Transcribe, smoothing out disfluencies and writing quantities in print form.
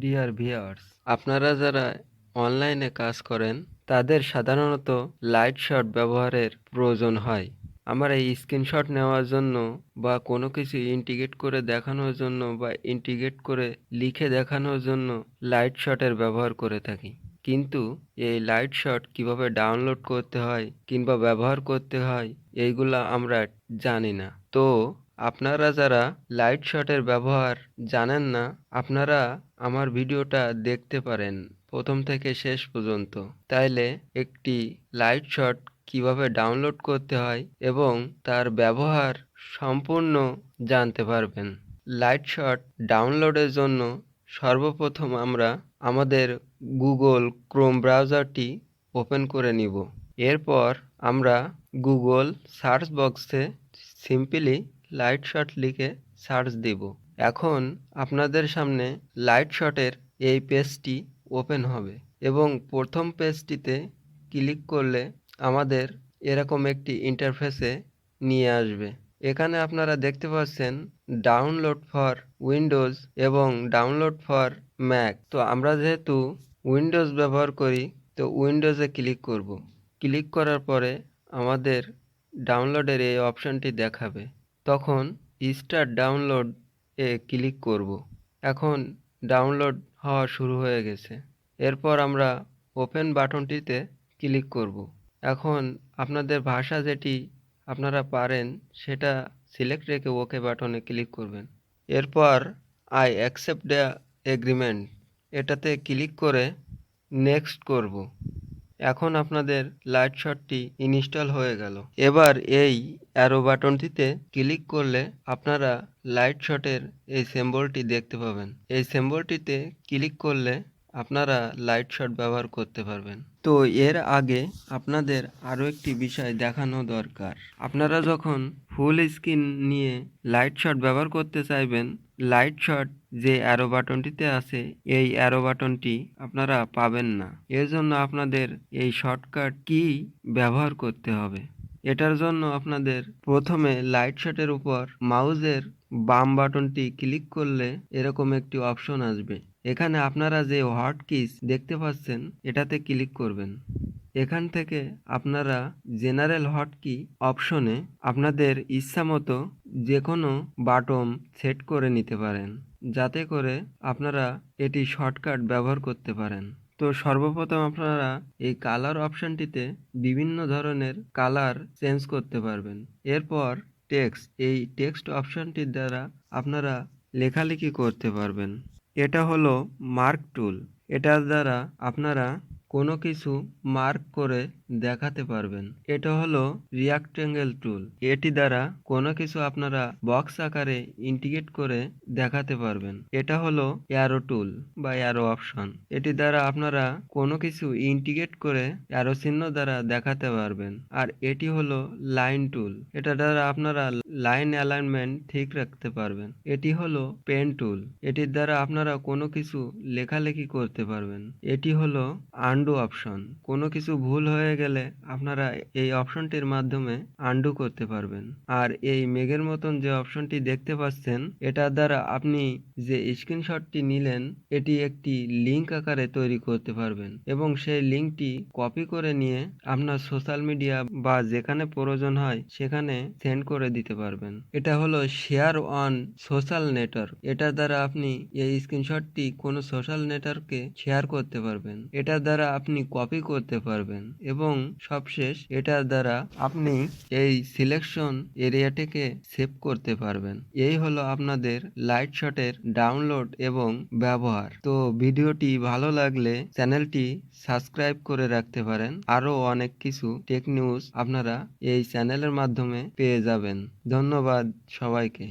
Dear viewers, আপনারা যারা অনলাইনে কাজ করেন তাদের সাধারণত লাইট শট ব্যবহারের প্রয়োজন হয়। আমরা এই স্ক্রিনশট নেওয়ার জন্য বা কোনো কিছু ইন্টিগ্রেট করে দেখানোর জন্য বা ইন্টিগ্রেট করে লিখে দেখানোর জন্য লাইট শটের ব্যবহার করে থাকি। কিন্তু এই লাইট শট কিভাবে ডাউনলোড করতে হয় কিংবা ব্যবহার করতে হয় এইগুলা আমরা জানি না। তো আপনারা যারা লাইট শটের ব্যবহার জানেন না, আপনারা আমার ভিডিওটা দেখতে পারেন প্রথম থেকে শেষ পর্যন্ত। তাইলে একটি লাইট শট কিভাবে ডাউনলোড করতে হয় এবং তার ব্যবহার সম্পূর্ণ জানতে পারবেন। লাইট শট ডাউনলোডের জন্য সর্বপ্রথম আমরা আমাদের গুগল ক্রোম ব্রাউজারটি ওপেন করে নিব। এরপর আমরা গুগল সার্চ বক্সে সিম্পলি লাইট শট লিখে সার্চ দিব। এখন আপনাদের সামনে লাইট শটের এই পেজটি ওপেন হবে এবং প্রথম পেজটিতে ক্লিক করলে আমাদের এরকম একটি ইন্টারফেসে নিয়ে আসবে। এখানে আপনারা দেখতে পাচ্ছেন ডাউনলোড ফর উইন্ডোজ এবং ডাউনলোড ফর ম্যাক। তো আমরা যেহেতু উইন্ডোজ ব্যবহার করি, তো উইন্ডোজে ক্লিক করব। ক্লিক করার পরে আমাদের ডাউনলোডের এই অপশানটি দেখাবে। তখন স্টার্ট ডাউনলোড এ ক্লিক করব। এখন ডাউনলোড হওয়া শুরু হয়ে গেছে। এরপর আমরা ওপেন বাটনটিতে ক্লিক করব। এখন আপনাদের ভাষা যেটি আপনারা পারেন সেটা সিলেক্ট রেখে ওকে বাটনে ক্লিক করবেন। এরপর আই অ্যাকসেপ্ট দ্য এগ্রিমেন্ট এটাতে ক্লিক করে নেক্সট করব। এখন আপনাদের লাইট শটটি ইনস্টল হয়ে গেল। এবার এই অ্যারো বাটনটিতে ক্লিক করলে আপনারা লাইট শটের এই সিম্বলটি দেখতে পাবেন। এই সিম্বলটিতে ক্লিক করলে আপনারা লাইট শট ব্যবহার করতে পারবেন। তো এর আগে আপনাদের আরও একটি বিষয় দেখানো দরকার। আপনারা যখন ফুল স্ক্রিন নিয়ে লাইট শট ব্যবহার করতে চাইবেন, লাইট শট যে অ্যারো বাটনটিতে আছে এই অ্যারো বাটনটি আপনারা পাবেন না। এর জন্য আপনাদের এই শর্টকাট কি ব্যবহার করতে হবে। এটার জন্য আপনাদের প্রথমে লাইট শটের উপর মাউসের বাম বাটনটি ক্লিক করলে এরকম একটি অপশন আসবে। এখানে আপনারা যে হট কিস দেখতে পাচ্ছেন এটাতে ক্লিক করবেন। এখান থেকে আপনারা জেনারেল হটকি অপশনে আপনাদের ইচ্ছামতো যে কোনো বাটন সেট করে নিতে পারেন, যাতে করে আপনারা এটি শর্টকাট ব্যবহার করতে পারেন। তো সর্বপ্রথম আপনারা এই কালার অপশনটিতে বিভিন্ন ধরনের কালার চেঞ্জ করতে পারবেন। এরপর টেক্সট, এই টেক্সট অপশনটির দ্বারা আপনারা লেখালেখি করতে পারবেন। এটা হলো মার্ক টুল। এটার দ্বারা আপনারা কোনো কিছু মার্ক করে দেখাতে পারবেন। এটা হলো রিয়াক্টেঙ্গেল টুল। এটি দ্বারা কোনো কিছু আপনারা বক্স আকারে ইন্টিগ্রেট করে দেখাতে পারবেন। এটা হলো অ্যারো টুল বা অ্যারো অপশন। এটি দ্বারা আপনারা কোনো কিছু ইন্টিগ্রেট করে অ্যারো চিহ্ন দ্বারা দেখাতে পারবেন। আর এটি হলো লাইন টুল। এটা দ্বারা আপনারা লাইন অ্যালাইনমেন্ট ঠিক রাখতে পারবেন। এটি হলো পেন টুল। এটির দ্বারা আপনারা কোনো কিছু লেখালেখি করতে পারবেন। এটি হলো আন্ডু অপশন। কোনো কিছু ভুল হয়ে গেলে আপনারা এই অপশনটির মাধ্যমে আন্ডু করতে পারবেন। আর এই মেঘের মতন যে অপশনটি দেখতে পাচ্ছেন এটার দ্বারা আপনি যে স্ক্রিনশটটি নিলেন এটি একটি লিঙ্ক আকারে তৈরি করতে পারবেন এবং সেই লিঙ্কটি কপি করে নিয়ে আপনার সোশ্যাল মিডিয়া বা যেখানে প্রয়োজন হয় সেখানে সেন্ড করে দিতে পারবেন। এটা হলো শেয়ার অন সোশ্যাল নেটওয়ার্ক। এটার দ্বারা আপনি এই স্ক্রিনশটটি কোনো সোশ্যাল নেটওয়ার্কে শেয়ার করতে পারবেন। এটার দ্বারা আপনি কপি করতে পারবেন এবং সবশেষ এটার দ্বারা আপনি এই সিলেকশন এরিয়াটিকে সেভ করতে পারবেন। এই হলো আপনাদের লাইট শটের ডাউনলোড এবং ব্যবহার। তো ভিডিওটি ভালো লাগলে চ্যানেলটি সাবস্ক্রাইব করে রাখতে পারেন। আরও অনেক কিছু টেক নিউজ আপনারা এই চ্যানেলের মাধ্যমে পেয়ে যাবেন। ধন্যবাদ সবাইকে।